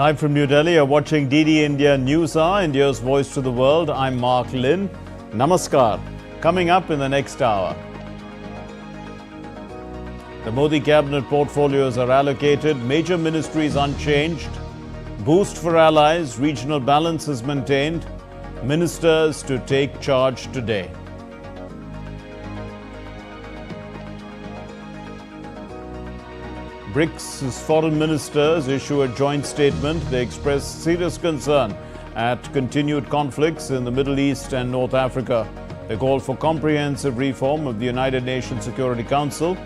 Live from New Delhi, you're watching DD India News Hour, India's voice to the world. I'm Mark Lynn. Namaskar. Coming up in the next hour. The Modi cabinet portfolios are allocated, major ministries unchanged. Boost for allies, regional balance is maintained. Ministers to take charge today. BRICS Foreign Ministers issue a joint statement. They express serious concern at continued conflicts in the Middle East and North Africa. They call for comprehensive reform of the United Nations Security Council.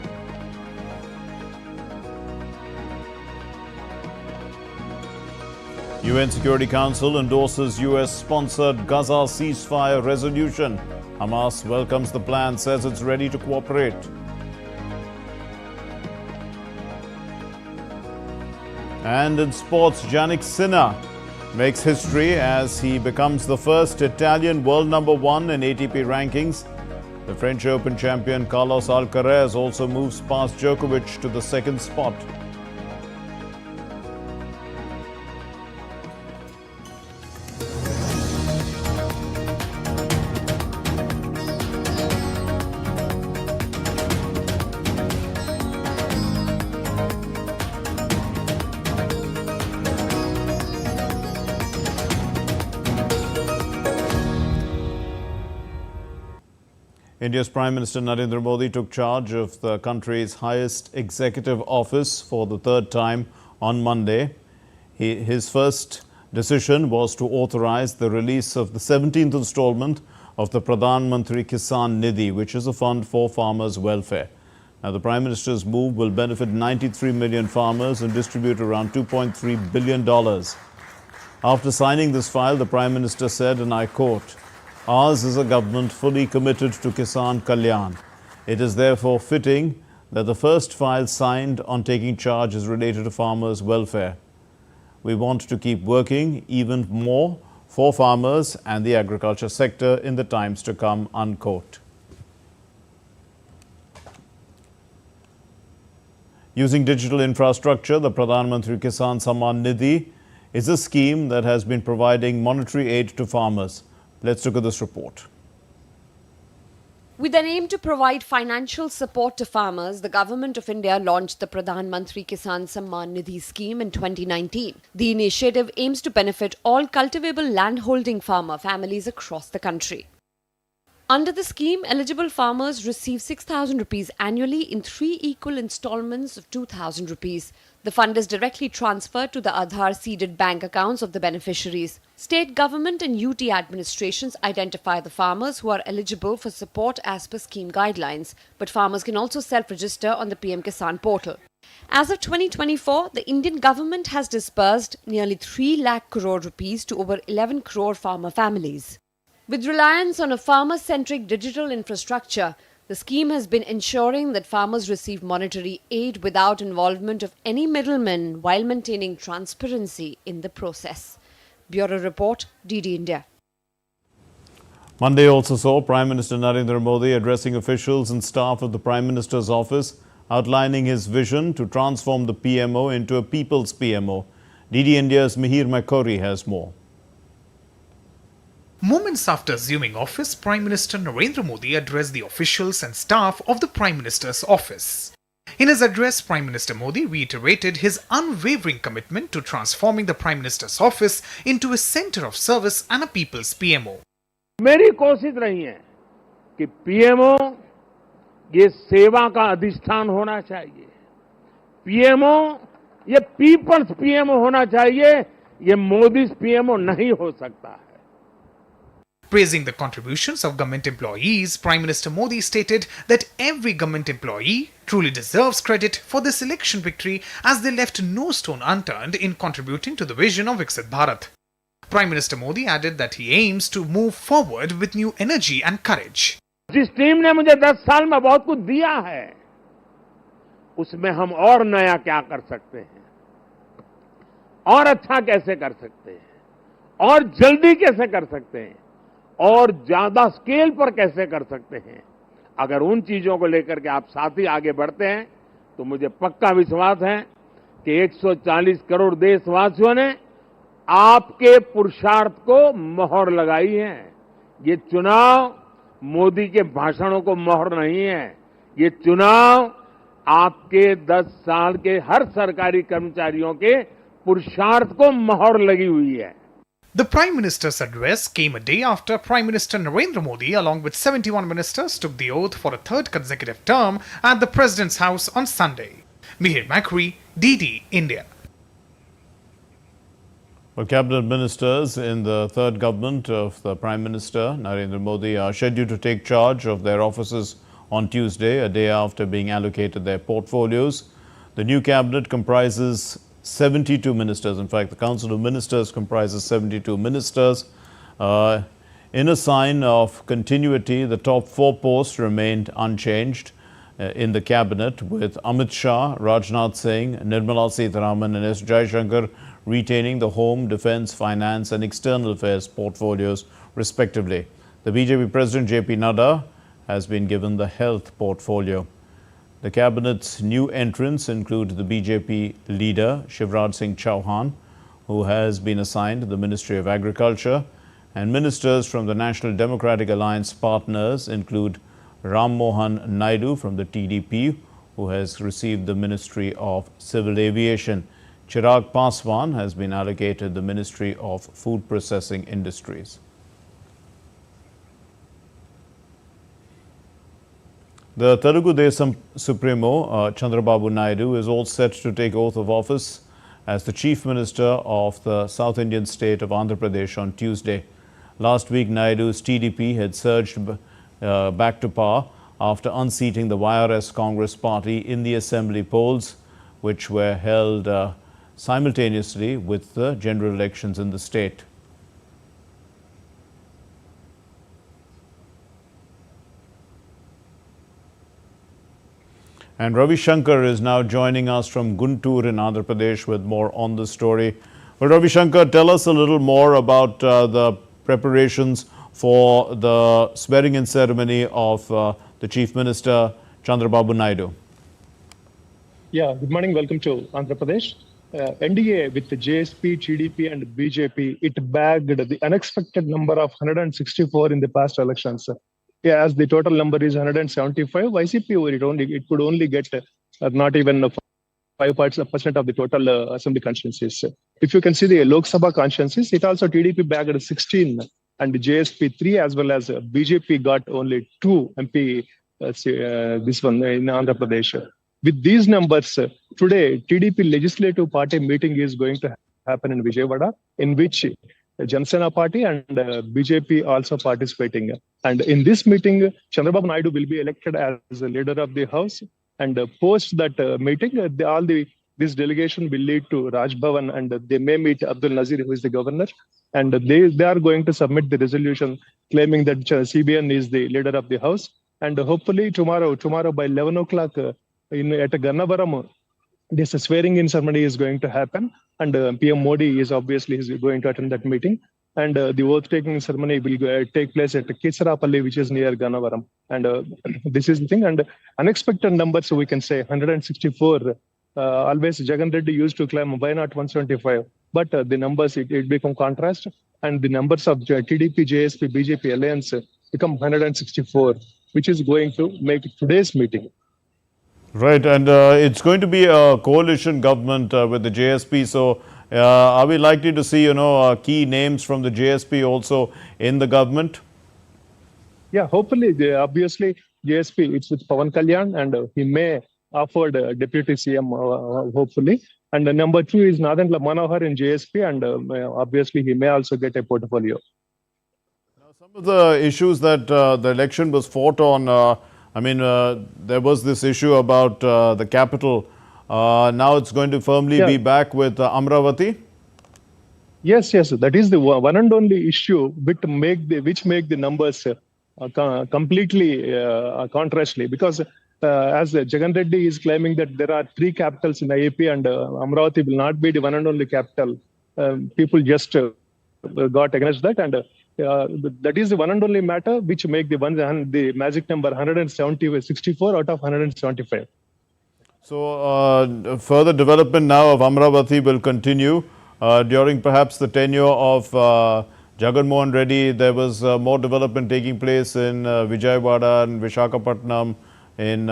UN Security Council endorses US-sponsored Gaza ceasefire resolution. Hamas welcomes the plan, says it's ready to cooperate. And in sports, Jannik Sinner makes history as he becomes the first Italian world number one in ATP rankings. The French Open champion Carlos Alcaraz also moves past Djokovic to the second spot. India's Prime Minister Narendra Modi took charge of the country's highest executive office for the third time on Monday. His first decision was to authorize the release of the 17th installment of the Pradhan Mantri Kisan Nidhi, which is a fund for farmers' welfare. Now, the Prime Minister's move will benefit 93 million farmers and distribute around $2.3 billion. After signing this file, the Prime Minister said, and I quote, "Ours is a government fully committed to Kisan Kalyan. It is therefore fitting that the first file signed on taking charge is related to farmers' welfare. We want to keep working even more for farmers and the agriculture sector in the times to come," unquote. Using digital infrastructure, the Pradhan Mantri Kisan Samman Nidhi is a scheme that has been providing monetary aid to farmers. Let's look at this report. With an aim to provide financial support to farmers, the Government of India launched the Pradhan Mantri Kisan Samman Nidhi scheme in 2019. The initiative aims to benefit all cultivable landholding farmer families across the country. Under the scheme, eligible farmers receive 6,000 rupees annually in 3 equal installments of 2,000 rupees. The fund is directly transferred to the Aadhaar-seeded bank accounts of the beneficiaries. State government and UT administrations identify the farmers who are eligible for support as per scheme guidelines, but farmers can also self-register on the PM Kisan portal. As of 2024, the Indian government has disbursed nearly 3 lakh crore rupees to over 11 crore farmer families. With reliance on a farmer-centric digital infrastructure, the scheme has been ensuring that farmers receive monetary aid without involvement of any middlemen while maintaining transparency in the process. Bureau Report, DD India. Monday also saw Prime Minister Narendra Modi addressing officials and staff of the Prime Minister's office, outlining his vision to transform the PMO into a people's PMO. DD India's Mihir Makori has more. Moments after assuming office, Prime Minister Narendra Modi addressed the officials and staff of the Prime Minister's office. In his address, Prime Minister Modi reiterated his unwavering commitment to transforming the Prime Minister's office into a centre of service and a people's PMO. मेरी कोशिश रही है कि PMO ये सेवा का अधिष्ठान होना चाहिए, पीएमओ ये पीपल्स पीएमओ होना चाहिए, ये मोदी पीएमओ नहीं हो सकता है. Praising the contributions of government employees, Prime Minister Modi stated that every government employee truly deserves credit for this election victory as they left no stone unturned in contributing to the vision of Viksit Bharat. Prime Minister Modi added that he aims to move forward with new energy and courage. जिस team ने मुझे 10 साल में बहुत कुछ दिया है, उसमें हम और नया क्या कर सकते हैं, और अच्छा कैसे कर सकते हैं, और जल्दी कैसे कर सकते हैं, और ज्यादा स्केल पर कैसे कर सकते हैं. अगर उन चीजों को लेकर के आप साथ ही आगे बढ़ते हैं तो मुझे पक्का विश्वास है कि 140 करोड़ देशवासियों ने आपके पुरुषार्थ को मोहर लगाई है। ये चुनाव मोदी के भाषणों को मोहर नहीं है। ये चुनाव आपके 10 साल के हर सरकारी कर्मचारियों के पुरुषार्थ को मोहर लगी हुई है। The Prime Minister's address came a day after Prime Minister Narendra Modi, along with 71 ministers, took the oath for a third consecutive term at the President's house on Sunday. Mihir Makri, DD, India. Well, cabinet ministers in the third government of the Prime Minister Narendra Modi are scheduled to take charge of their offices on Tuesday, a day after being allocated their portfolios. The new cabinet comprises 72 ministers. In fact, the Council of Ministers comprises 72 ministers. In a sign of continuity, the top 4 posts remained unchanged in the cabinet, with Amit Shah, Rajnath Singh, Nirmala Sitharaman and S. Jaishankar retaining the Home, Defence, Finance and External Affairs portfolios respectively. The BJP President J.P. Nadda has been given the Health portfolio. The cabinet's new entrants include the BJP leader Shivraj Singh Chauhan, who has been assigned the Ministry of Agriculture, and ministers from the National Democratic Alliance partners include Ram Mohan Naidu from the TDP, who has received the Ministry of Civil Aviation. Chirag Paswan has been allocated the Ministry of Food Processing Industries. The Telugu Desam Supremo, Chandrababu Naidu, is all set to take oath of office as the Chief Minister of the South Indian state of Andhra Pradesh on Tuesday. Last week, Naidu's TDP had surged back to power after unseating the YRS Congress party in the assembly polls, which were held simultaneously with the general elections in the state. And Ravi Shankar is now joining us from Guntur in Andhra Pradesh with more on this story. Well, Ravi Shankar, tell us a little more about the preparations for the swearing-in ceremony of the Chief Minister Chandrababu Naidu. Yeah, good morning. Welcome to Andhra Pradesh. NDA with the JSP, TDP and BJP, it bagged the unexpected number of 164 in the past elections. Yeah, as the total number is 175, YCP it could only get not even 5% of the total assembly constituencies. If you can see the Lok Sabha constituencies, it also TDP bagged 16 and the JSP 3 as well as BJP got only 2 MP, this one in Andhra Pradesh. With these numbers, today TDP legislative party meeting is going to happen in Vijayawada, in which Janasena party and BJP also participating. And in this meeting, Chandrababu Naidu will be elected as the leader of the house. And post that meeting, this delegation will lead to Raj Bhavan and they may meet Abdul Nazir, who is the governor. And they are going to submit the resolution claiming that CBN is the leader of the house. And hopefully tomorrow by 11 o'clock at Gannavaram, this swearing-in ceremony is going to happen. And PM Modi is obviously going to attend that meeting. And the oath-taking ceremony will take place at Kisarapalli, which is near Gannavaram. And this is the thing. And unexpected numbers, so we can say 164. Always Jagan Reddy used to claim, why not 175? But the numbers, it become contrast. And the numbers of TDP, JSP, BJP alliance become 164, which is going to make today's meeting. Right, and it's going to be a coalition government with the JSP. So, are we likely to see, key names from the JSP also in the government? Yeah, hopefully. Obviously, JSP, it's with Pawan Kalyan, and he may offer the deputy CM, hopefully. And number 2 is Nadandla Manohar in JSP, and obviously he may also get a portfolio. Now, some of the issues that the election was fought on. There was this issue about the capital. Now it's going to firmly be back with Amravati. Yes. That is the one and only issue which make the numbers completely contrastly. Because as Jagan Reddy is claiming that there are 3 capitals in IAP and Amravati will not be the one and only capital. People just got against that, and that is the one and only matter which make the magic number 164 out of 175. So further development now of Amravati will continue. during perhaps the tenure of Jagan Mohan Reddy, there was more development taking place in Vijayawada and Visakhapatnam, in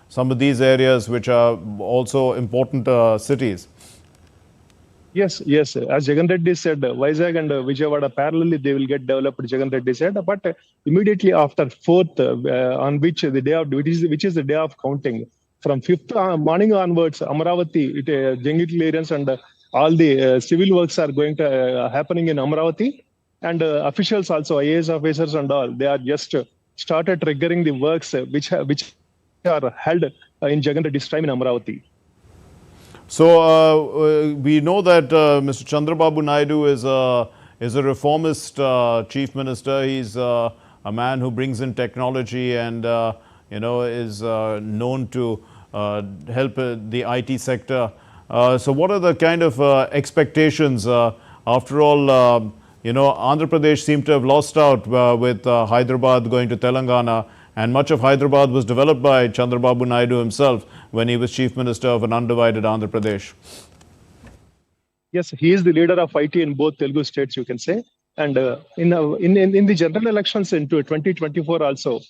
some of these areas which are also important cities. Yes, yes. As Jagan Reddy said, Vizag and Vijayawada parallelly they will get developed. Jagan Reddy said, but immediately after 4th, on which the day of which is the day of counting, from 5th morning onwards, Amaravati, jungle clearance and all the civil works are going to happening in Amaravati, and officials also, IAS officers and all, they are just started triggering the works which are held in Jagan Reddy's time in Amaravati. So we know that Mr. Chandrababu Naidu is a reformist chief minister. He's a man who brings in technology and is known to help the IT sector. So what are the kind of expectations? After all, Andhra Pradesh seemed to have lost out with Hyderabad going to Telangana, and much of Hyderabad was developed by Chandrababu Naidu himself when he was Chief Minister of an undivided Andhra Pradesh. Yes, he is the leader of IT in both Telugu states, you can say. And in the general elections into 2024 also,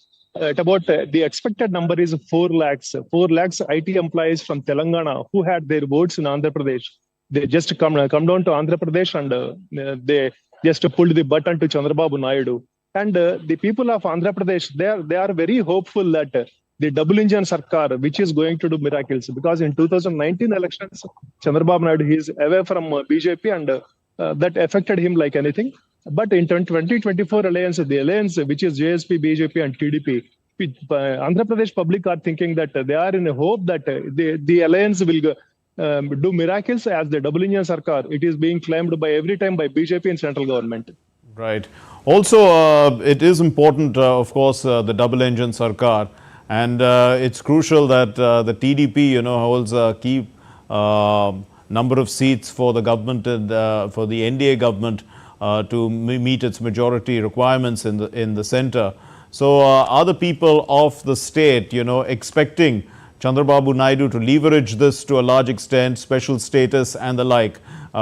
at about the expected number is 4 lakhs. 4 lakhs IT employees from Telangana who had their votes in Andhra Pradesh. They just come down to Andhra Pradesh and they just pulled the button to Chandrababu Naidu. And the people of Andhra Pradesh, they are very hopeful that the double engine Sarkar, which is going to do miracles, because in 2019 elections, Chandrababu Naidu is away from BJP and that affected him like anything. But in 2024 alliance, the alliance which is JSP, BJP and TDP, Andhra Pradesh public are thinking that they are in a hope that the alliance will do miracles as the double engine Sarkar. It is being claimed by every time by BJP and central government. Right. Also, it is important, of course, the double engine Sarkar, and it's crucial that the TDP, holds a key number of seats for the government and for the NDA government to meet its majority requirements in the centre. So, are the people of the state, expecting Chandrababu Naidu to leverage this to a large extent, special status and the like,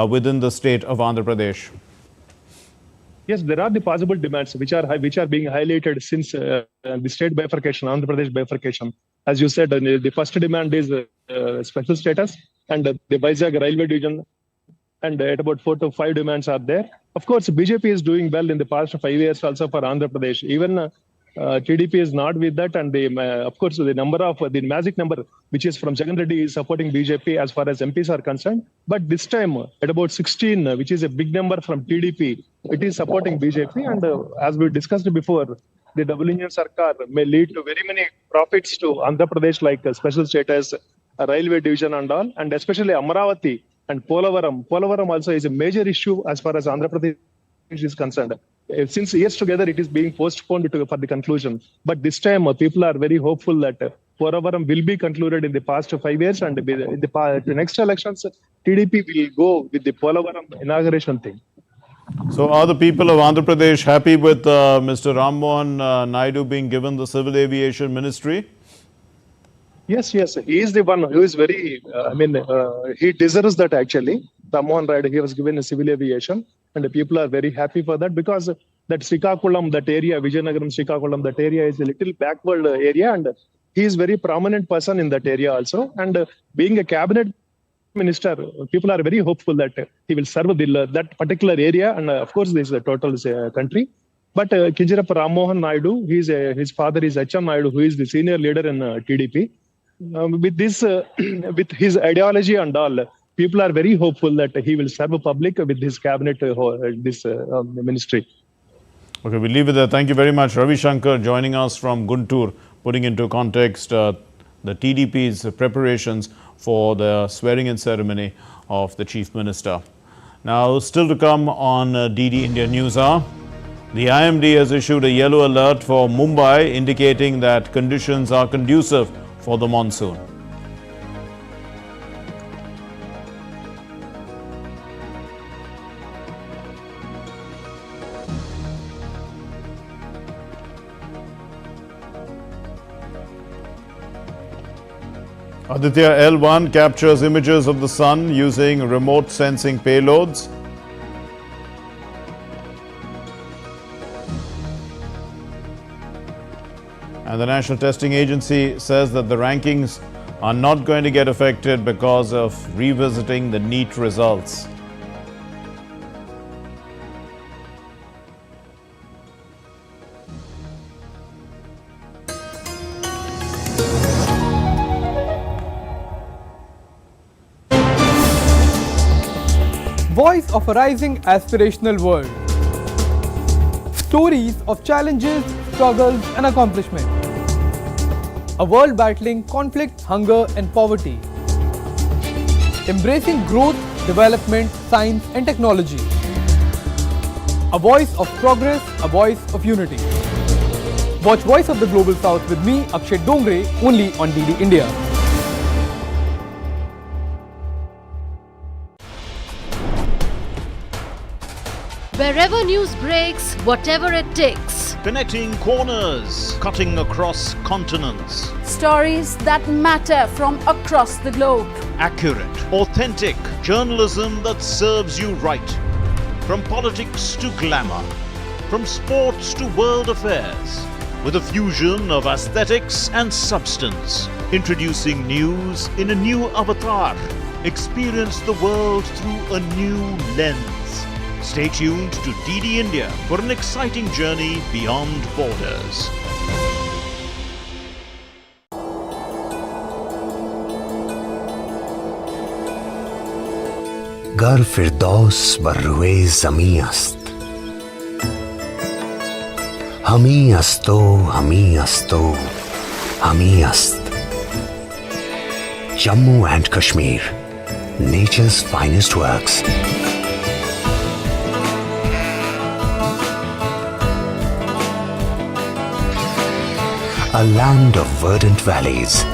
within the state of Andhra Pradesh? Yes, there are the possible demands which are being highlighted since the state bifurcation, Andhra Pradesh bifurcation. As you said, the first demand is special status, and the Vizag railway division, and at about 4 to 5 demands are there. Of course, BJP is doing well in the past 5 years also for Andhra Pradesh. Even TDP is not with that, and of course the magic number which is from Jagan Reddy is supporting BJP as far as MPs are concerned. But this time at about 16, which is a big number from TDP, it is supporting BJP. And as we discussed before, the double engine Sarkar may lead to very many profits to Andhra Pradesh, like special status, railway division and all, and especially Amaravati and Polavaram. Polavaram also is a major issue as far as Andhra Pradesh is concerned. Since years together, it is being postponed for the conclusion. But this time, people are very hopeful that Polavaram will be concluded in the past 5 years, and in the next elections, TDP will go with the Polavaram inauguration thing. So, are the people of Andhra Pradesh happy with Mr. Ram Mohan Naidu being given the Civil Aviation Ministry? Yes, yes. He is the one who is very, he deserves that actually. Ram Mohan Naidu, he was given a civil aviation, and the people are very happy for that, because that Srikakulam, that area, Vijayanagaram, Srikakulam, that area is a little backward area, and he is very prominent person in that area also. And being a cabinet minister, people are very hopeful that he will serve that particular area, and of course this is a total country. But Kinjirappa Ram Mohan Naidu, his father is H.M. Naidu, who is the senior leader in TDP. With this, with his ideology and all, people are very hopeful that he will serve the public with his cabinet, this ministry. Okay, we'll leave it there. Thank you very much. Ravi Shankar joining us from Guntur, putting into context the TDP's preparations for the swearing-in ceremony of the Chief Minister. Now, still to come on DD India News Hour, the IMD has issued a yellow alert for Mumbai, indicating that conditions are conducive for the monsoon. Aditya L1 captures images of the sun using remote sensing payloads. And the National Testing Agency says that the rankings are not going to get affected because of revisiting the NEET results. Voice of a rising aspirational world. Stories of challenges, struggles and accomplishment. A world battling conflict, hunger and poverty. Embracing growth, development, science and technology. A voice of progress, a voice of unity. Watch Voice of the Global South with me, Akshay Dongre, only on DD India. Wherever news breaks, whatever it takes. Connecting corners, cutting across continents. Stories that matter from across the globe. Accurate, authentic journalism that serves you right. From politics to glamour, from sports to world affairs, with a fusion of aesthetics and substance. Introducing news in a new avatar. Experience the world through a new lens. Stay tuned to DD India for an exciting journey beyond borders. गर फिरदौस बर्रुए ज़मी अस्त हमी अस्तो हमी अस्तो हमी अस्त Jammu and Kashmir, nature's finest works. A land of verdant valleys,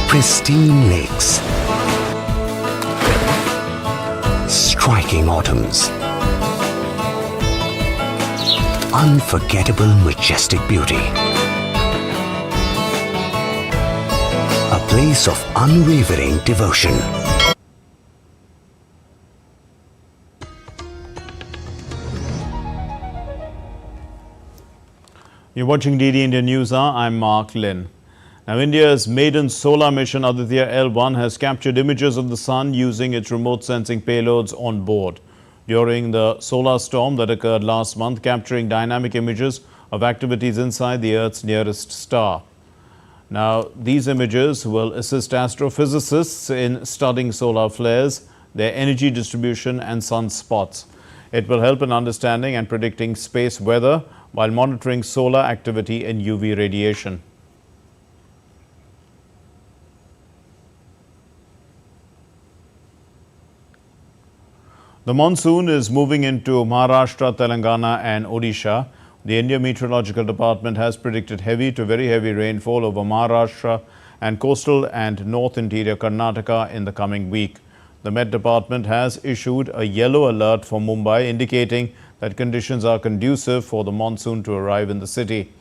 pristine lakes, striking autumns, unforgettable majestic beauty. A place of unwavering devotion. You're watching DD India News Hour. I'm Mark Lynn. Now, India's maiden solar mission Aditya L1 has captured images of the sun using its remote sensing payloads on board during the solar storm that occurred last month, capturing dynamic images of activities inside the Earth's nearest star. Now, these images will assist astrophysicists in studying solar flares, their energy distribution and sunspots. It will help in understanding and predicting space weather while monitoring solar activity and UV radiation. The monsoon is moving into Maharashtra, Telangana and Odisha. The India Meteorological Department has predicted heavy to very heavy rainfall over Maharashtra and coastal and north interior Karnataka in the coming week. The Met Department has issued a yellow alert for Mumbai, indicating that conditions are conducive for the monsoon to arrive in the city.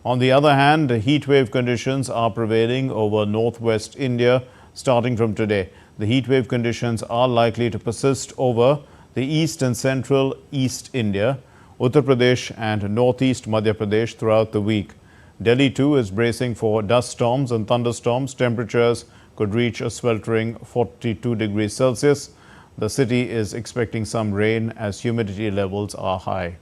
On the other hand, heat wave conditions are prevailing over northwest India starting from today. The heat wave conditions are likely to persist over the east and central East India, Uttar Pradesh and northeast Madhya Pradesh throughout the week. Delhi too is bracing for dust storms and thunderstorms. Temperatures could reach a sweltering 42 degrees Celsius. The city is expecting some rain as humidity levels are high.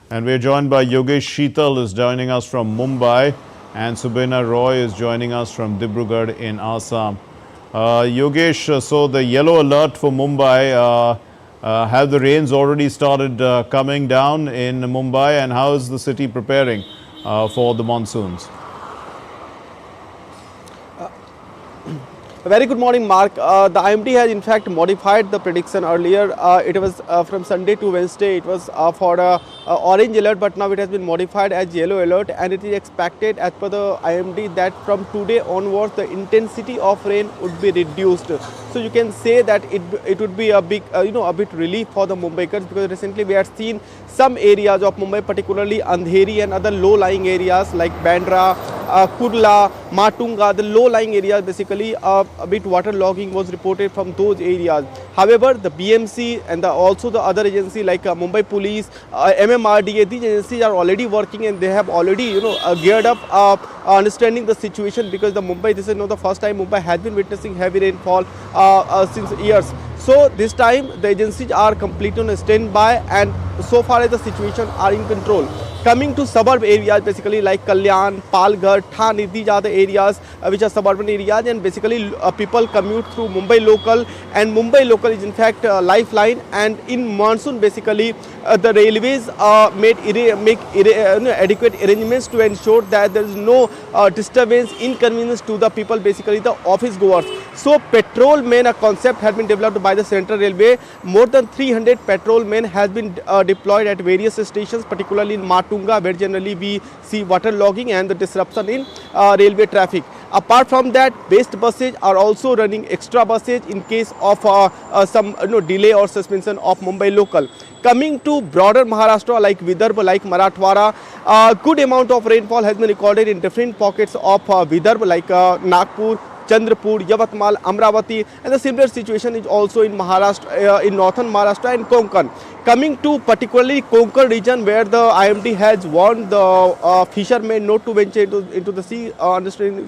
And we are joined by Yogesh Sheetal is joining us from Mumbai, and Subena Roy is joining us from Dibrugarh in Assam. Yogesh, so the yellow alert for Mumbai, have the rains already started coming down in Mumbai, and how is the city preparing for the monsoons? Very good morning, Mark. The IMD has in fact modified the prediction earlier. It was from Sunday to Wednesday. It was for orange alert, but now it has been modified as yellow alert, and it is expected, as per the IMD, that from today onwards the intensity of rain would be reduced. So you can say that it would be a big, a bit relief for the Mumbaikars, because recently we had seen some areas of Mumbai, particularly Andheri and other low-lying areas like Bandra, Kurla, Matunga, the low-lying areas, basically a bit waterlogging was reported from those areas. However, the BMC and also the other agency like Mumbai Police, MMRDA, these agencies are already working, and they have already geared up understanding the situation, because the Mumbai, this is not the first time Mumbai has been witnessing heavy rainfall since years. So this time the agencies are completely on standby, and so far as the situation are in control. Coming to suburb areas, basically like Kalyan, Palghar, Thane, these are the areas which are suburban areas, and basically people commute through Mumbai local, and Mumbai local is in fact a lifeline. And in monsoon, basically the railways make adequate arrangements to ensure that there is no disturbance, inconvenience to the people, basically the office goers. So patrol men, a concept has been developed by the Central Railway. More than 300 patrol men has been deployed at various stations, particularly in Matunga, where generally we see waterlogging and the disruption in railway traffic. Apart from that, based buses are also running extra buses in case of some delay or suspension of Mumbai local. Coming to broader Maharashtra like Vidarbha, like Marathwada, a good amount of rainfall has been recorded in different pockets of Vidarbha like Nagpur, Chandrapur, Yavatmal, Amravati, and the similar situation is also in Maharashtra, in northern Maharashtra and Konkan. Coming to particularly Konkan region, where the IMD has warned the fishermen not to venture into the sea, understanding,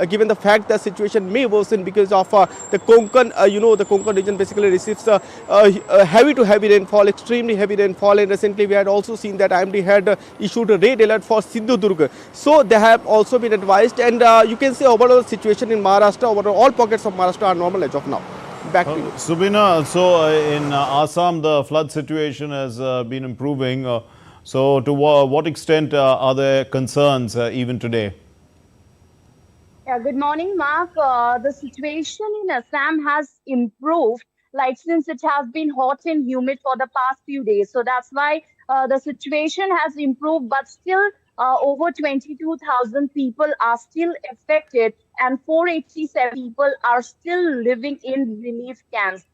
given the fact that situation may worsen because of the Konkan, the Konkan region basically receives heavy to heavy rainfall, extremely heavy rainfall, and recently we had also seen that IMD had issued a red alert for Sindhudurg. So they have also been advised, and you can say overall situation in Maharashtra, overall all pockets of Maharashtra are normal as of now. Back to you. Subina, so in Assam the flood situation has been improving. So to what extent are there concerns even today? Yeah, good morning, Mark. The situation in Assam has improved, like since it has been hot and humid for the past few days. So that's why the situation has improved, but still over 22,000 people are still affected, and 487 people are still living in relief camps.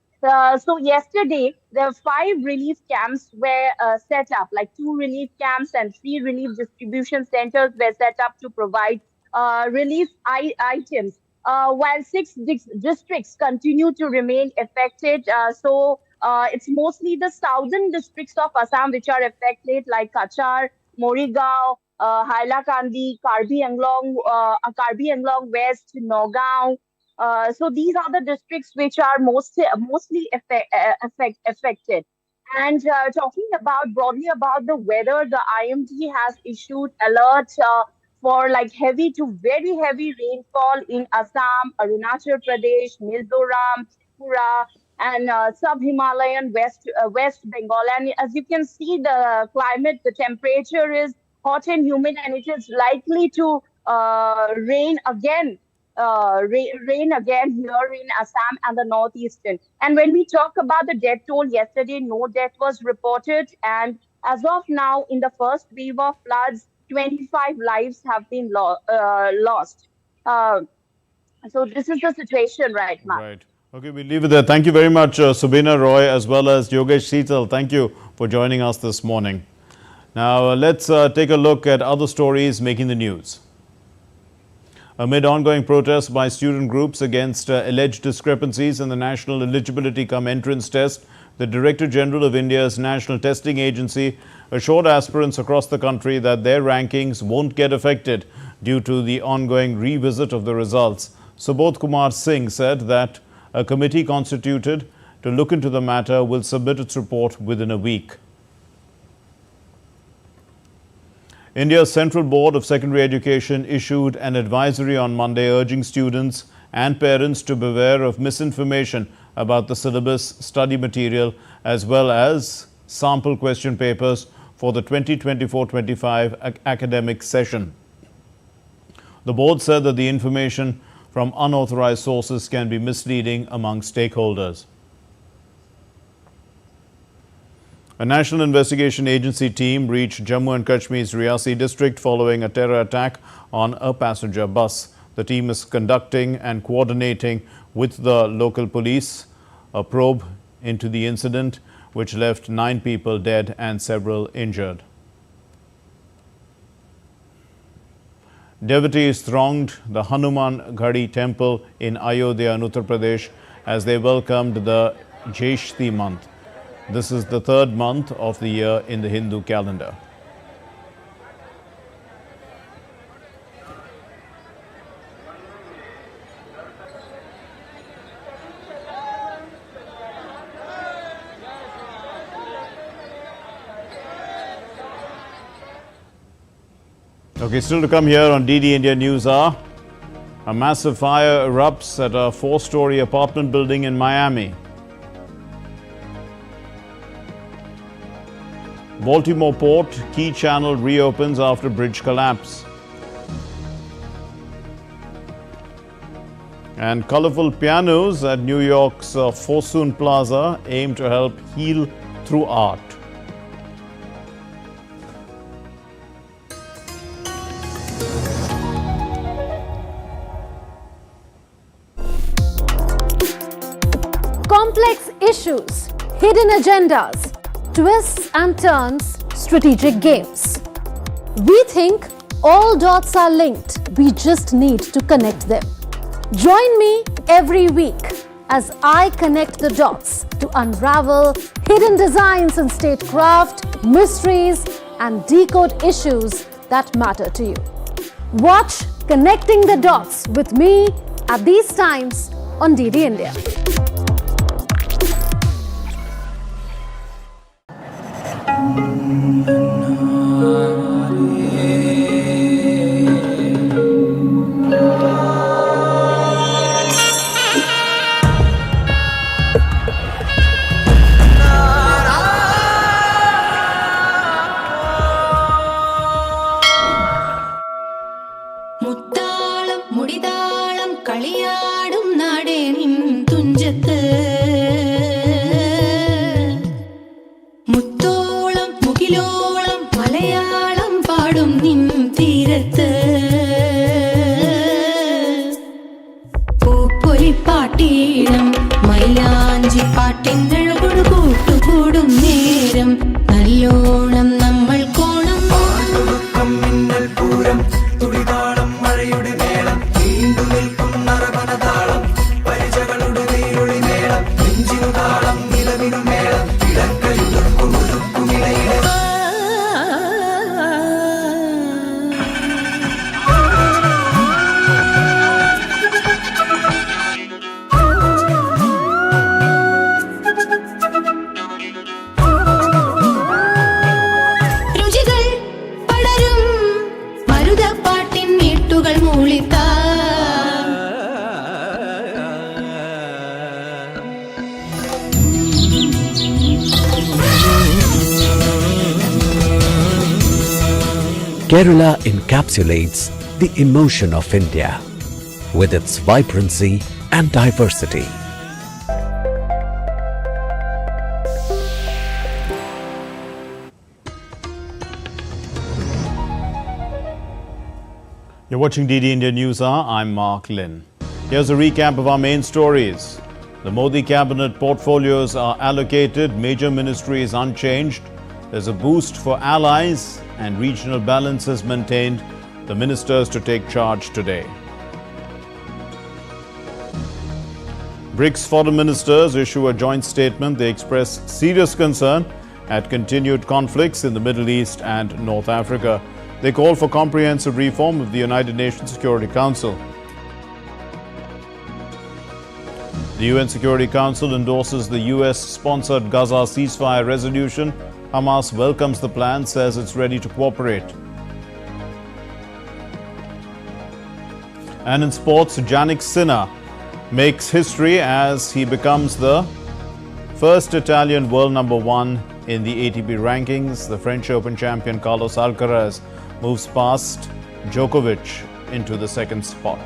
So yesterday, there were 5 relief camps were set up, like 2 relief camps and 3 relief distribution centers were set up to provide relief items, while 6 districts continue to remain affected. So it's mostly the southern districts of Assam which are affected, like Kachar, Morigao, Hailakandi, Karbi Anglong West, Nagaon. So these are the districts which are mostly affected. And talking broadly about the weather, the IMD has issued alerts for like heavy to very heavy rainfall in Assam, Arunachal Pradesh, Mizoram, Tripura, and sub-Himalayan West Bengal. And as you can see, the climate, the temperature is hot and humid, and it is likely to rain again here in Assam and the northeastern. And when we talk about the death toll, yesterday no death was reported, and as of now, in the first wave of floods, 25 lives have been lost. So this is the situation right now. Right. Okay, we'll leave it there. Thank you very much, Subina Roy, as well as Yogesh Seetal. Thank you for joining us this morning. Now, let's take a look at other stories making the news. Amid ongoing protests by student groups against alleged discrepancies in the National Eligibility Cum Entrance Test, the Director General of India's National Testing Agency assured aspirants across the country that their rankings won't get affected due to the ongoing revisit of the results. Subodh Kumar Singh said that a committee constituted to look into the matter will submit its report within a week. India's Central Board of Secondary Education issued an advisory on Monday urging students and parents to beware of misinformation about the syllabus, study material, as well as sample question papers for the 2024-25 academic session. The board said that the information from unauthorized sources can be misleading among stakeholders. A National Investigation Agency team reached Jammu and Kashmir's Riyasi district following a terror attack on a passenger bus. The team is conducting and coordinating with the local police a probe into the incident, which left 9 people dead and several injured. Devotees thronged the Hanuman Ghadi temple in Ayodhya, Andhra Pradesh, as they welcomed the Jeshti month. This is the 3rd month of the year in the Hindu calendar. Okay, still to come here on DD India News Hour. A massive fire erupts at a 4-story apartment building in Miami. Baltimore Port Key Channel reopens after bridge collapse. And colorful pianos at New York's Fosun Plaza aim to help heal through art. Complex issues, hidden agendas, twists and turns, strategic games. We think all dots are linked. We just need to connect them. Join me every week as I connect the dots to unravel hidden designs in statecraft, mysteries, and decode issues that matter to you. Watch Connecting the Dots with me at these times on DD India. Kerala encapsulates the emotion of India with its vibrancy and diversity. You're watching DD India News Hour. I'm Mark Lynn. Here's a recap of our main stories. The Modi cabinet portfolios are allocated, major ministries unchanged. There's a boost for allies and regional balance is maintained. The ministers to take charge today. BRICS Foreign Ministers issue a joint statement. They express serious concern at continued conflicts in the Middle East and North Africa. They call for comprehensive reform of the United Nations Security Council. The UN Security Council endorses the US-sponsored Gaza ceasefire resolution. Hamas welcomes the plan, says it's ready to cooperate. And in sports, Jannik Sinner makes history as he becomes the first Italian world #1 in the ATP rankings. The French Open champion Carlos Alcaraz moves past Djokovic into the second spot.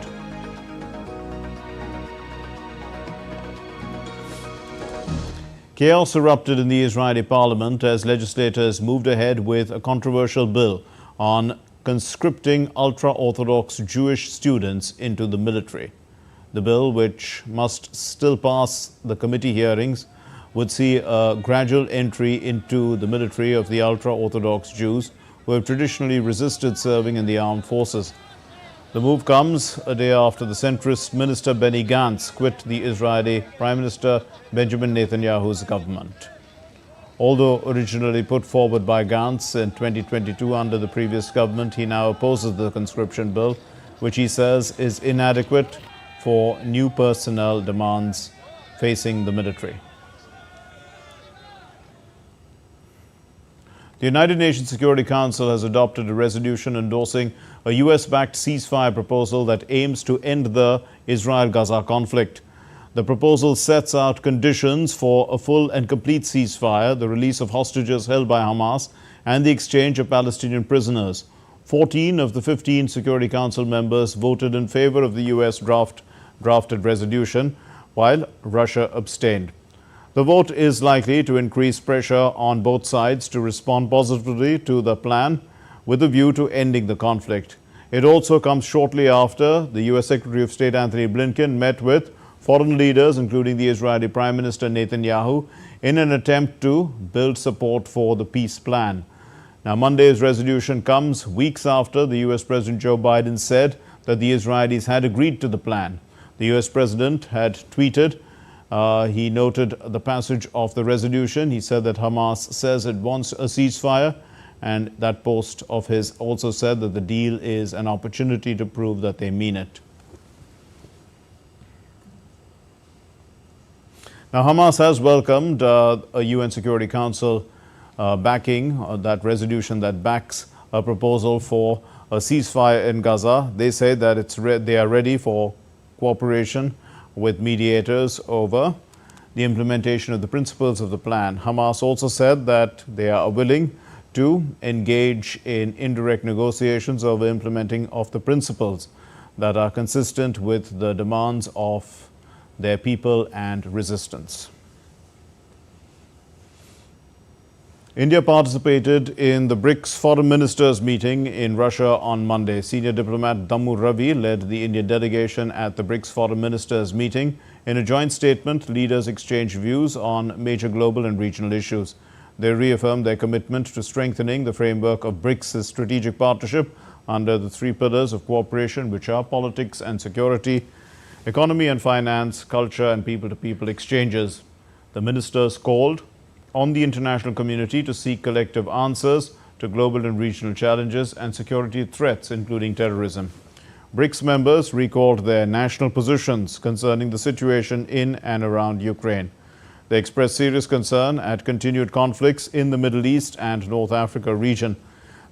Chaos erupted in the Israeli parliament as legislators moved ahead with a controversial bill on conscripting ultra-Orthodox Jewish students into the military. The bill, which must still pass the committee hearings, would see a gradual entry into the military of the ultra-Orthodox Jews who have traditionally resisted serving in the armed forces. The move comes a day after the centrist minister Benny Gantz quit the Israeli Prime Minister Benjamin Netanyahu's government. Although originally put forward by Gantz in 2022 under the previous government, he now opposes the conscription bill, which he says is inadequate for new personnel demands facing the military. The United Nations Security Council has adopted a resolution endorsing a US-backed ceasefire proposal that aims to end the Israel-Gaza conflict. The proposal sets out conditions for a full and complete ceasefire, the release of hostages held by Hamas, and the exchange of Palestinian prisoners. 14 of the 15 Security Council members voted in favor of the US drafted resolution, while Russia abstained. The vote is likely to increase pressure on both sides to respond positively to the plan with a view to ending the conflict. It also comes shortly after the US Secretary of State Anthony Blinken met with foreign leaders, including the Israeli Prime Minister Netanyahu, in an attempt to build support for the peace plan. Now, Monday's resolution comes weeks after the US President Joe Biden said that the Israelis had agreed to the plan. The US President had tweeted. He noted the passage of the resolution. He said that Hamas says it wants a ceasefire, and that post of his also said that the deal is an opportunity to prove that they mean it. Now, Hamas has welcomed a UN Security Council backing that resolution that backs a proposal for a ceasefire in Gaza. They say that they are ready for cooperation with mediators over the implementation of the principles of the plan. Hamas also said that they are willing to engage in indirect negotiations over implementing of the principles that are consistent with the demands of their people and resistance. India participated in the BRICS Foreign Ministers meeting in Russia on Monday. Senior diplomat Dammu Ravi led the Indian delegation at the BRICS Foreign Ministers meeting. In a joint statement, leaders exchanged views on major global and regional issues. They reaffirmed their commitment to strengthening the framework of BRICS' strategic partnership under the three pillars of cooperation, which are politics and security, economy and finance, culture and people-to-people exchanges. The ministers called on the international community to seek collective answers to global and regional challenges and security threats, including terrorism. BRICS members recalled their national positions concerning the situation in and around Ukraine. They expressed serious concern at continued conflicts in the Middle East and North Africa region.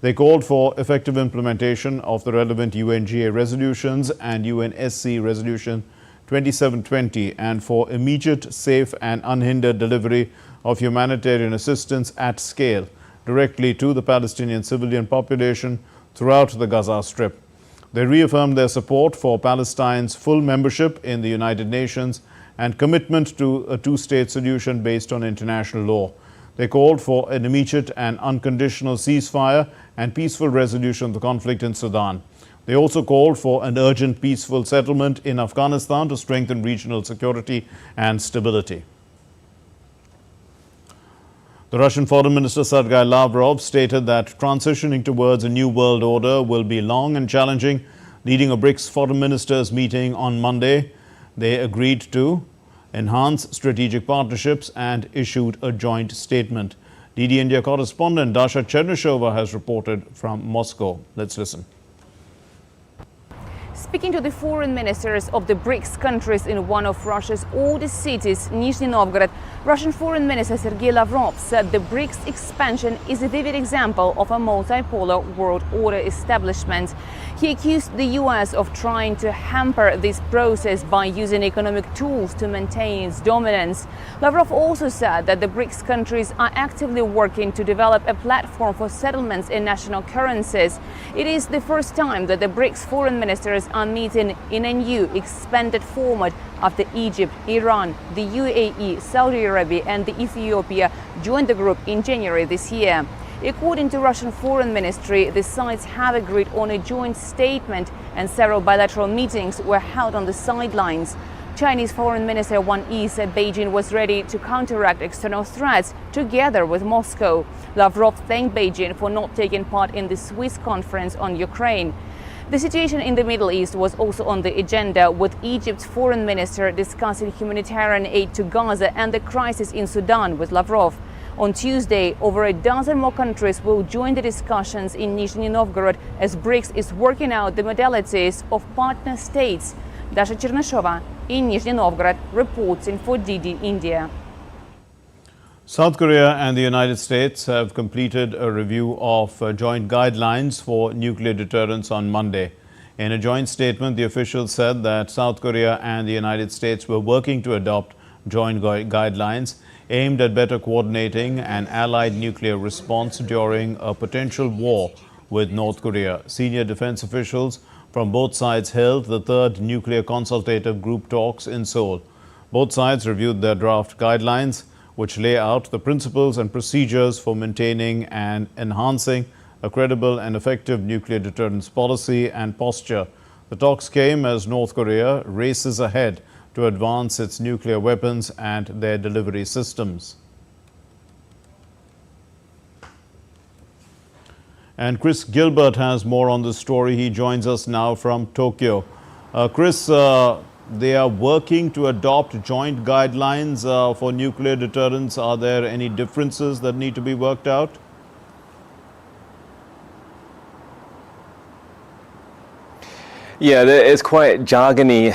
They called for effective implementation of the relevant UNGA resolutions and UNSC resolution 2720 and for immediate, safe and unhindered delivery of humanitarian assistance at scale directly to the Palestinian civilian population throughout the Gaza Strip. They reaffirmed their support for Palestine's full membership in the United Nations and commitment to a two-state solution based on international law. They called for an immediate and unconditional ceasefire and peaceful resolution of the conflict in Sudan. They also called for an urgent peaceful settlement in Afghanistan to strengthen regional security and stability. The Russian Foreign Minister Sergei Lavrov stated that transitioning towards a new world order will be long and challenging. Leading a BRICS Foreign Ministers meeting on Monday, they agreed to enhance strategic partnerships and issued a joint statement. DD India correspondent Dasha Chernyshova has reported from Moscow. Let's listen. Speaking to the foreign ministers of the BRICS countries in one of Russia's oldest cities, Nizhny Novgorod, Russian Foreign Minister Sergei Lavrov said the BRICS expansion is a vivid example of a multipolar world order establishment. He accused the US of trying to hamper this process by using economic tools to maintain its dominance. Lavrov also said that the BRICS countries are actively working to develop a platform for settlements in national currencies. It is the first time that the BRICS foreign ministers are Doordarshan meeting in a new expanded format after Egypt, Iran, the UAE, Saudi Arabia and Ethiopia joined the group in January this year. According to Russian Foreign Ministry, the sides have agreed on a joint statement and several bilateral meetings were held on the sidelines. Chinese Foreign Minister Wang Yi said Beijing was ready to counteract external threats together with Moscow. Lavrov thanked Beijing for not taking part in the Swiss conference on Ukraine. The situation in the Middle East was also on the agenda, with Egypt's foreign minister discussing humanitarian aid to Gaza and the crisis in Sudan with Lavrov. On Tuesday, over a dozen more countries will join the discussions in Nizhny Novgorod as BRICS is working out the modalities of partner states. Dasha Chernashova in Nizhny Novgorod, reporting for DD India. South Korea and the United States have completed a review of joint guidelines for nuclear deterrence on Monday. In a joint statement, the officials said that South Korea and the United States were working to adopt joint guidelines aimed at better coordinating an allied nuclear response during a potential war with North Korea. Senior defense officials from both sides held the third nuclear consultative group talks in Seoul. Both sides reviewed their draft guidelines, which lay out the principles and procedures for maintaining and enhancing a credible and effective nuclear deterrence policy and posture. The talks came as North Korea races ahead to advance its nuclear weapons and their delivery systems. And Chris Gilbert has more on this story. He joins us now from Tokyo. Chris, they are working to adopt joint guidelines for nuclear deterrence. Are there any differences that need to be worked out? Yeah, there is quite jargony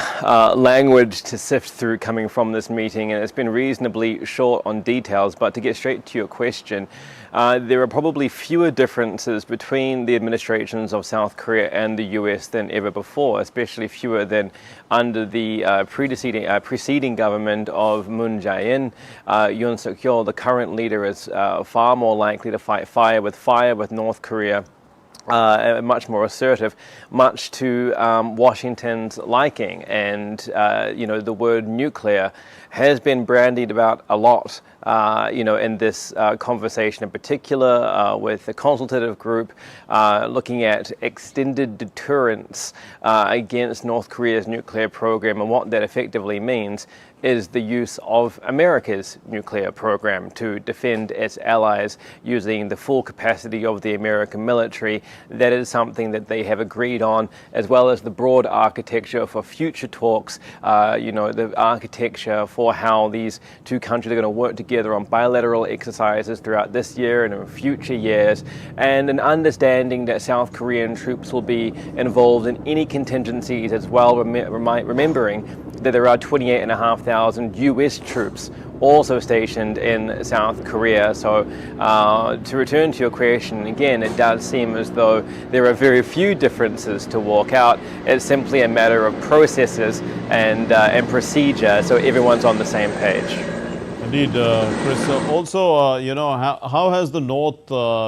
language to sift through coming from this meeting, and it's been reasonably short on details. But to get straight to your question, there are probably fewer differences between the administrations of South Korea and the US than ever before, especially fewer than under the preceding government of Moon Jae-in. Yoon Suk-yeol, the current leader, is far more likely to fight fire with North Korea. Much more assertive, much to Washington's liking. And, the word nuclear has been bandied about a lot, in this conversation in particular, with the consultative group looking at extended deterrence against North Korea's nuclear program. And what that effectively means is the use of America's nuclear program to defend its allies using the full capacity of the American military. That is something that they have agreed on, as well as the broad architecture for future talks, the architecture for how these two countries are going to work together on bilateral exercises throughout this year and in future years, and an understanding that South Korean troops will be involved in any contingencies as well, remembering that there are 28,500 US troops also stationed in South Korea. So to return to your question, again, it does seem as though there are very few differences to work out. It's simply a matter of processes and procedure, so everyone's on the same page. Indeed, Chris. Also, how has the North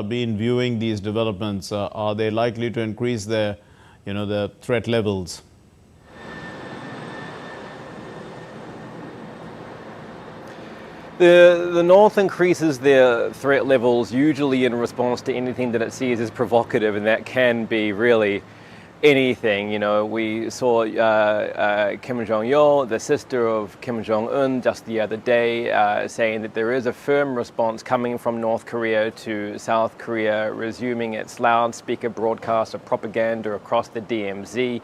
been viewing these developments? Are they likely to increase their threat levels? The North increases their threat levels usually in response to anything that it sees as provocative, and that can be really anything. We saw Kim Jong-il, the sister of Kim Jong-un, just the other day saying that there is a firm response coming from North Korea to South Korea resuming its loudspeaker broadcast of propaganda across the DMZ.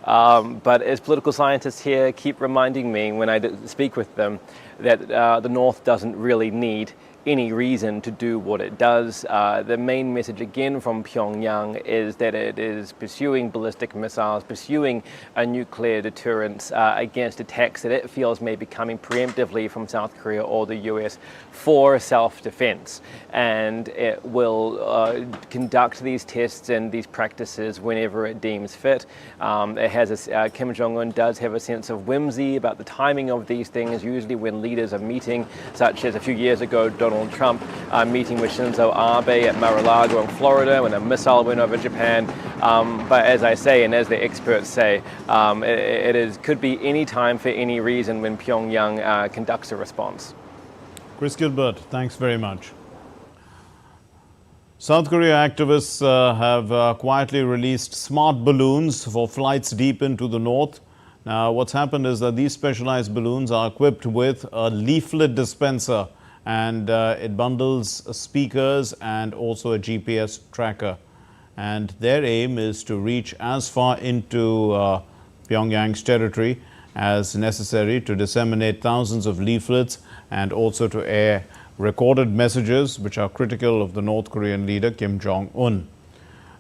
But as political scientists here keep reminding me when I speak with them that the North doesn't really need any reason to do what it does. The main message again from Pyongyang is that it is pursuing ballistic missiles, pursuing a nuclear deterrence against attacks that it feels may be coming preemptively from South Korea or the US for self-defense. And it will conduct these tests and these practices whenever it deems fit. Kim Jong-un does have a sense of whimsy about the timing of these things. Usually when leaders are meeting, such as a few years ago, Donald Trump meeting with Shinzo Abe at Mar-a-Lago in Florida when a missile went over Japan. But as I say, and as the experts say, could be any time for any reason when Pyongyang conducts a response. Chris Gilbert, thanks very much. South Korea activists have quietly released smart balloons for flights deep into the north. Now, what's happened is that these specialized balloons are equipped with a leaflet dispenser, and it bundles speakers and also a GPS tracker. And their aim is to reach as far into Pyongyang's territory as necessary to disseminate thousands of leaflets and also to air recorded messages which are critical of the North Korean leader Kim Jong-un.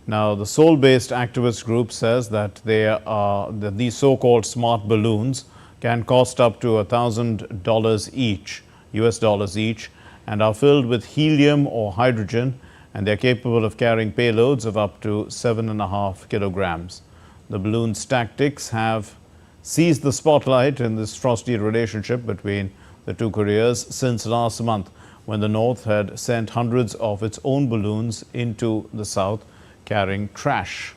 Now, the Seoul-based activist group says that that these so-called smart balloons can cost up to $1,000 each, US dollars each, and are filled with helium or hydrogen, and they're capable of carrying payloads of up to 7.5 kilograms. The balloon's tactics have seized the spotlight in this frosty relationship between the two Koreas since last month, when the North had sent hundreds of its own balloons into the South carrying trash.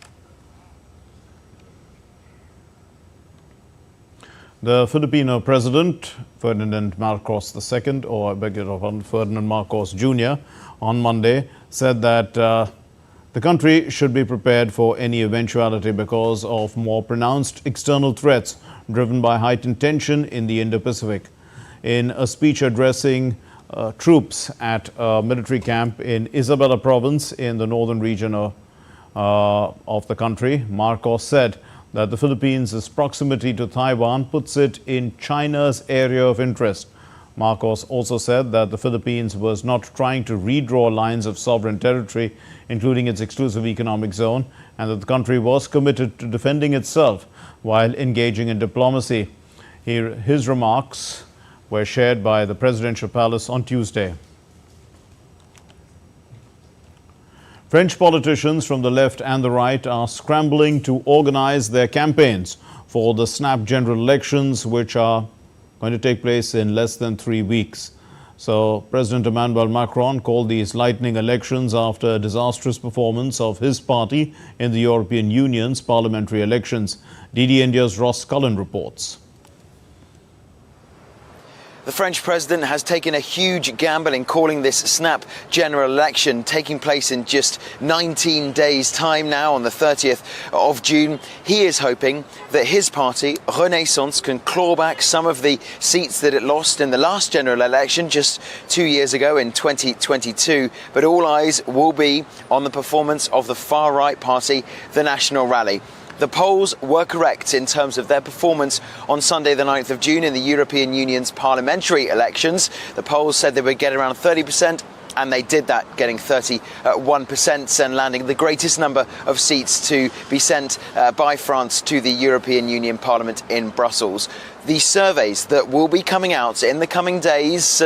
The Filipino President, Ferdinand Marcos II, or I beg your pardon, Ferdinand Marcos Jr., on Monday said that the country should be prepared for any eventuality because of more pronounced external threats driven by heightened tension in the Indo-Pacific. In a speech addressing troops at a military camp in Isabela province in the northern region of the country, Marcos said that the Philippines' proximity to Taiwan puts it in China's area of interest. Marcos also said that the Philippines was not trying to redraw lines of sovereign territory, including its exclusive economic zone, and that the country was committed to defending itself while engaging in diplomacy. His remarks were shared by the presidential palace on Tuesday. French politicians from the left and the right are scrambling to organize their campaigns for the snap general elections, which are going to take place in less than 3 weeks. So President Emmanuel Macron called these lightning elections after a disastrous performance of his party in the European Union's parliamentary elections. DD India's Ross Cullen reports. The French president has taken a huge gamble in calling this snap general election, taking place in just 19 days' time now on the 30th of June. He is hoping that his party, Renaissance, can claw back some of the seats that it lost in the last general election just 2 years ago in 2022. But all eyes will be on the performance of the far-right party, the National Rally. The polls were correct in terms of their performance on Sunday the 9th of June in the European Union's parliamentary elections. The polls said they would get around 30%, and they did that, getting 31% and landing the greatest number of seats to be sent by France to the European Union Parliament in Brussels. The surveys that will be coming out in the coming days,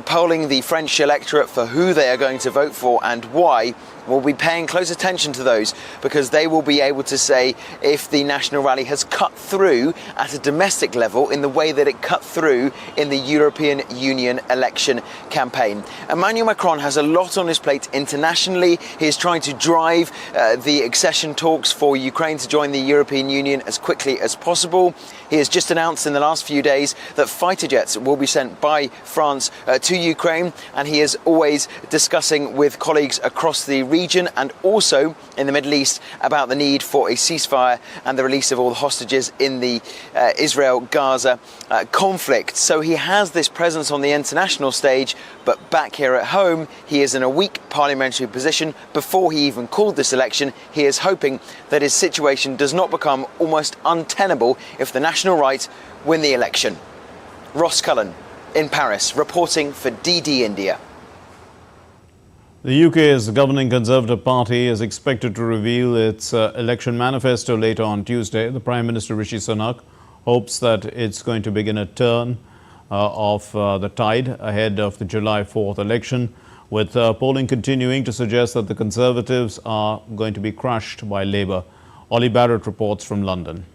polling the French electorate for who they are going to vote for and why, we'll be paying close attention to those, because they will be able to say if the National Rally has cut through at a domestic level in the way that it cut through in the European Union election campaign. Emmanuel Macron has a lot on his plate internationally. He is trying to drive the accession talks for Ukraine to join the European Union as quickly as possible. He has just announced in the last few days that fighter jets will be sent by France to Ukraine, and he is always discussing with colleagues across the region and also in the Middle East about the need for a ceasefire and the release of all the hostages in the Israel-Gaza conflict. So he has this presence on the international stage, but back here at home, he is in a weak parliamentary position. Before he even called this election, he is hoping that his situation does not become almost untenable if the National Right win the election. Ross Cullen in Paris, reporting for DD India. The UK's governing Conservative Party is expected to reveal its election manifesto later on Tuesday. The Prime Minister Rishi Sunak hopes that it's going to begin a turn of the tide ahead of the July 4th election, with polling continuing to suggest that the Conservatives are going to be crushed by Labour. Ollie Barrett reports from London.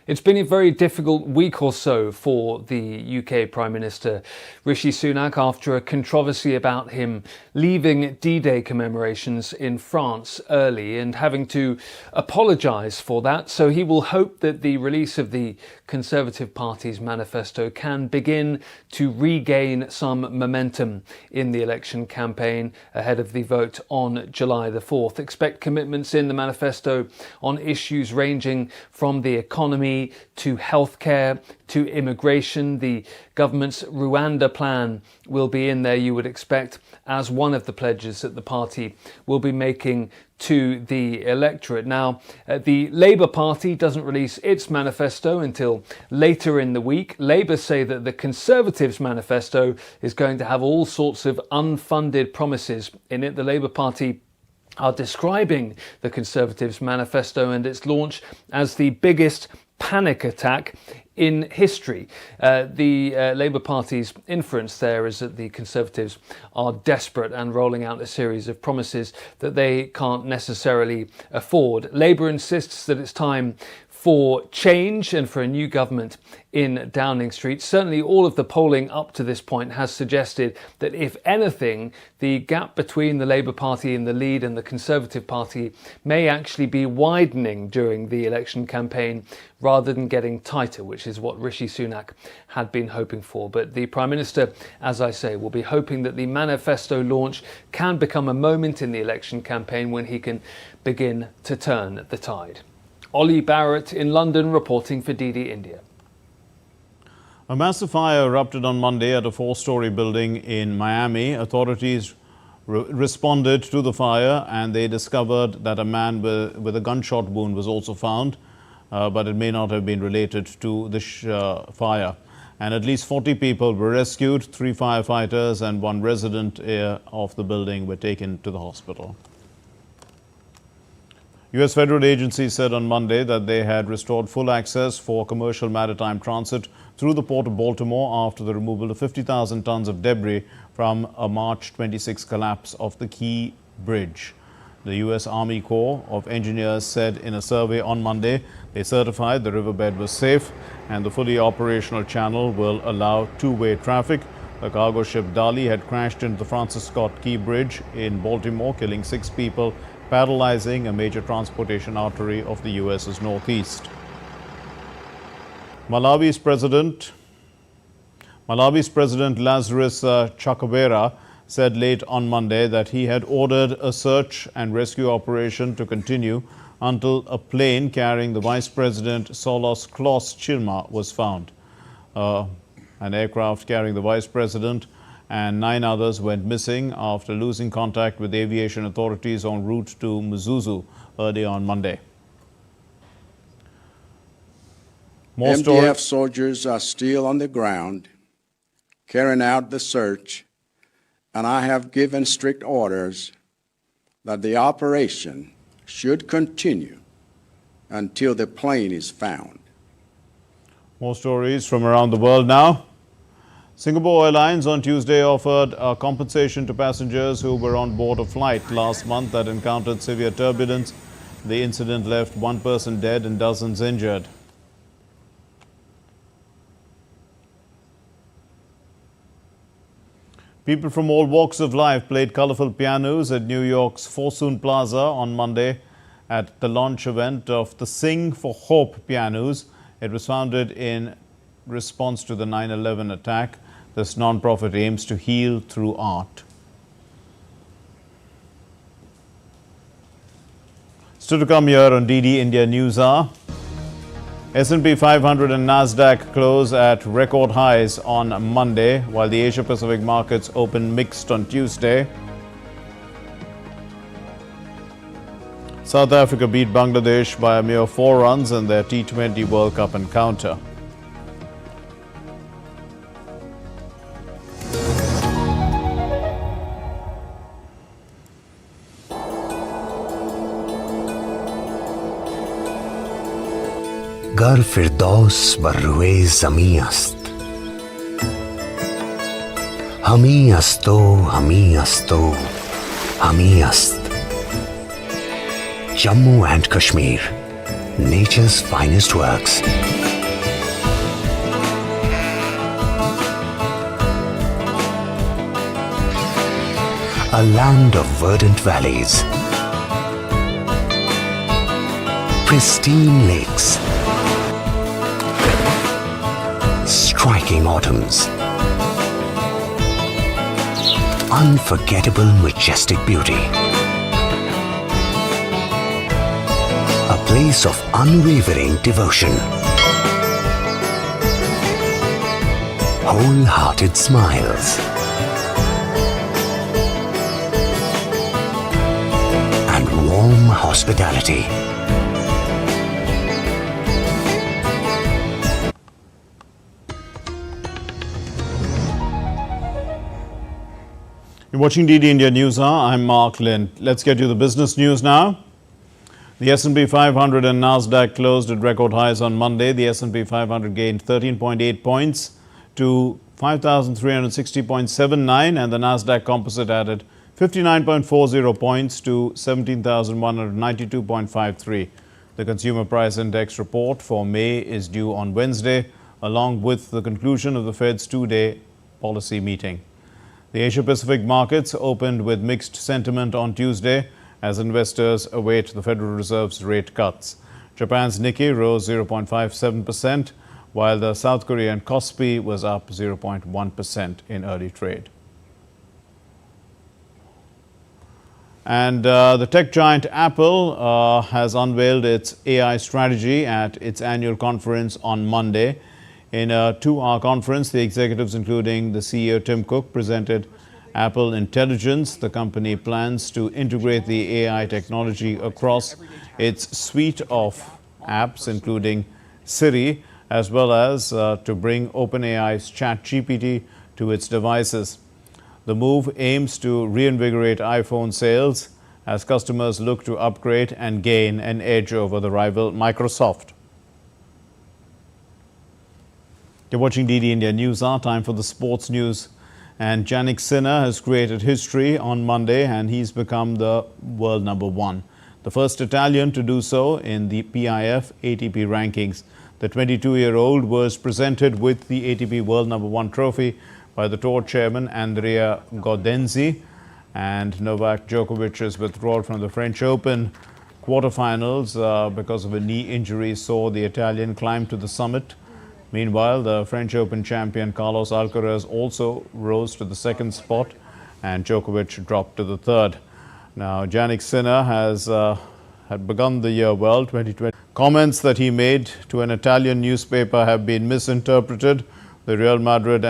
It's been a very difficult week or so for the UK Prime Minister Rishi Sunak after a controversy about him leaving D-Day commemorations in France early and having to apologise for that. So he will hope that the release of the Conservative Party's manifesto can begin to regain some momentum in the election campaign ahead of the vote on July the 4th. Expect commitments in the manifesto on issues ranging from the economy to healthcare, to immigration. The government's Rwanda plan will be in there, you would expect, as one of the pledges that the party will be making to the electorate. Now, the Labour Party doesn't release its manifesto until later in the week. Labour say that the Conservatives' manifesto is going to have all sorts of unfunded promises in it. The Labour Party are describing the Conservatives' manifesto and its launch as the biggest panic attack in history. The Labour Party's inference there is that the Conservatives are desperate and rolling out a series of promises that they can't necessarily afford. Labour insists that it's time for change and for a new government in Downing Street. Certainly all of the polling up to this point has suggested that, if anything, the gap between the Labour Party in the lead and the Conservative Party may actually be widening during the election campaign rather than getting tighter, which is what Rishi Sunak had been hoping for. But the Prime Minister, as I say, will be hoping that the manifesto launch can become a moment in the election campaign when he can begin to turn the tide. Ollie Barrett in London reporting for DD India. A massive fire erupted on Monday at a 4-story building in Miami. Authorities responded to the fire and they discovered that a man with a gunshot wound was also found, but it may not have been related to the fire. And at least 40 people were rescued. 3 firefighters and 1 resident of the building were taken to the hospital. U.S. federal agencies said on Monday that they had restored full access for commercial maritime transit through the port of Baltimore after the removal of 50,000 tons of debris from a March 26 collapse of the Key Bridge. The U.S. Army Corps of Engineers said in a survey on Monday they certified the riverbed was safe and the fully operational channel will allow two-way traffic. The cargo ship Dali had crashed into the Francis Scott Key Bridge in Baltimore, killing 6 people, paralyzing a major transportation artery of the U.S.'s northeast. Malawi's President Lazarus Chakwera said late on Monday that he had ordered a search and rescue operation to continue until a plane carrying the Vice President Solos Klaus Chilma was found. An aircraft carrying the Vice President and 9 others went missing after losing contact with aviation authorities en route to Mzuzu early on Monday. MDF soldiers are still on the ground carrying out the search, and I have given strict orders that the operation should continue until the plane is found. More stories from around the world now. Singapore Airlines on Tuesday offered a compensation to passengers who were on board a flight last month that encountered severe turbulence. The incident left 1 person dead and dozens injured. People from all walks of life played colorful pianos at New York's Fortune Plaza on Monday at the launch event of the Sing for Hope pianos. It was founded in response to the 9/11 attack. This non-profit aims to heal through art. Still to come here on DD India News Hour. S&P 500 and NASDAQ close at record highs on Monday, while the Asia-Pacific markets open mixed on Tuesday. South Africa beat Bangladesh by a mere 4 runs in their T20 World Cup encounter. गर फिरदौस बर्रुए ज़मी अस्त हमी अस्तो हमी अस्तो हमी अस्त Jammu and Kashmir, nature's finest works. a land of verdant valleys, pristine lakes, striking autumns, unforgettable majestic beauty. A place of unwavering devotion, wholehearted smiles, and warm hospitality. You're watching DD India News Hour. I'm Mark Lind. Let's get you the business news now. The S&P 500 and Nasdaq closed at record highs on Monday. The S&P 500 gained 13.8 points to 5,360.79 and the Nasdaq Composite added 59.40 points to 17,192.53. The Consumer Price Index report for May is due on Wednesday, along with the conclusion of the Fed's two-day policy meeting. The Asia-Pacific markets opened with mixed sentiment on Tuesday as investors await the Federal Reserve's rate cuts. Japan's Nikkei rose 0.57%, while the South Korean Kospi was up 0.1% in early trade. And the tech giant Apple has unveiled its AI strategy at its annual conference on Monday. In a 2-hour conference, the executives, including the CEO Tim Cook, presented Apple Intelligence. The company plans to integrate the AI technology across its suite of apps, including Siri, as well as to bring OpenAI's ChatGPT to its devices. The move aims to reinvigorate iPhone sales as customers look to upgrade and gain an edge over the rival Microsoft. You're watching DD India News Hour. Time for the sports news. And Jannik Sinner has created history on Monday and he's become the world #1. The first Italian to do so in the PIF ATP rankings. The 22-year-old was presented with the ATP World #1 trophy by the tour chairman Andrea Gaudenzi. And Novak Djokovic's withdrawal from the French Open quarterfinals because of a knee injury saw the Italian climb to the summit. Meanwhile, the French Open champion Carlos Alcaraz also rose to the second spot and Djokovic dropped to the third. Now, Jannik Sinner had begun the year well, 2020. Comments that he made to an Italian newspaper have been misinterpreted. The Real Madrid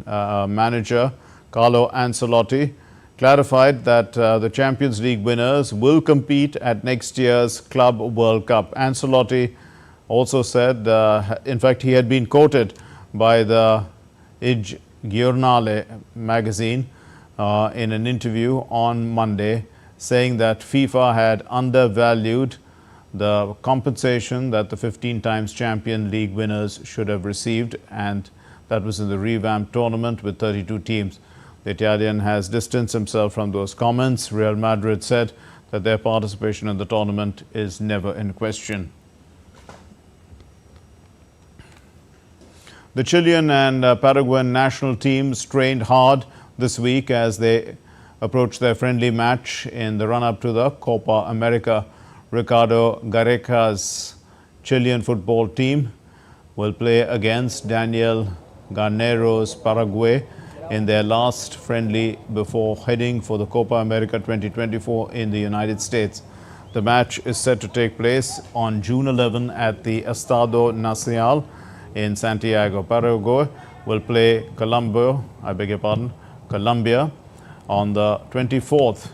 manager, Carlo Ancelotti, clarified that the Champions League winners will compete at next year's Club World Cup. Ancelotti also said, in fact, he had been quoted by the Il Giornale magazine in an interview on Monday, saying that FIFA had undervalued the compensation that the 15 times champion league winners should have received, and that was in the revamped tournament with 32 teams. The Italian has distanced himself from those comments. Real Madrid said that their participation in the tournament is never in question. The Chilean and Paraguayan national teams trained hard this week as they approached their friendly match in the run-up to the Copa America. Ricardo Gareca's Chilean football team will play against Daniel Garnero's Paraguay in their last friendly before heading for the Copa America 2024 in the United States. The match is set to take place on June 11 at the Estadio Nacional in Santiago. Paraguay will play Colombia on the 24th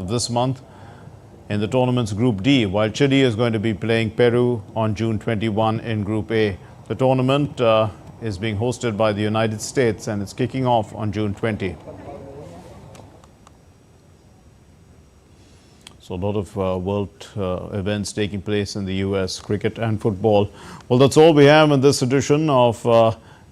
of this month in the tournament's Group D, while Chile is going to be playing Peru on June 21 in Group A. The tournament is being hosted by the United States and it's kicking off on June 20. So a lot of world events taking place in the US, cricket and football. Well, that's all we have in this edition of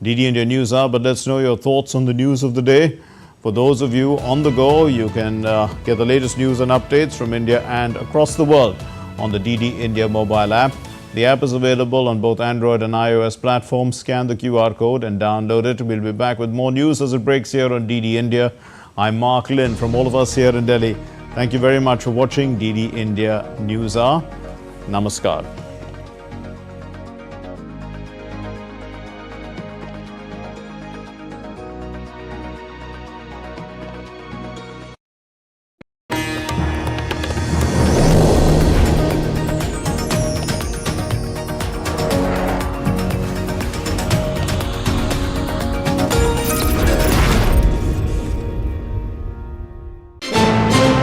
DD India News Hour, but let's know your thoughts on the news of the day. For those of you on the go, you can get the latest news and updates from India and across the world on the DD India mobile app. The app is available on both Android and iOS platforms. Scan the QR code and download it. We'll be back with more news as it breaks here on DD India. I'm Mark Lynn. From all of us here in Delhi, thank you very much for watching DD India News Hour. Namaskar.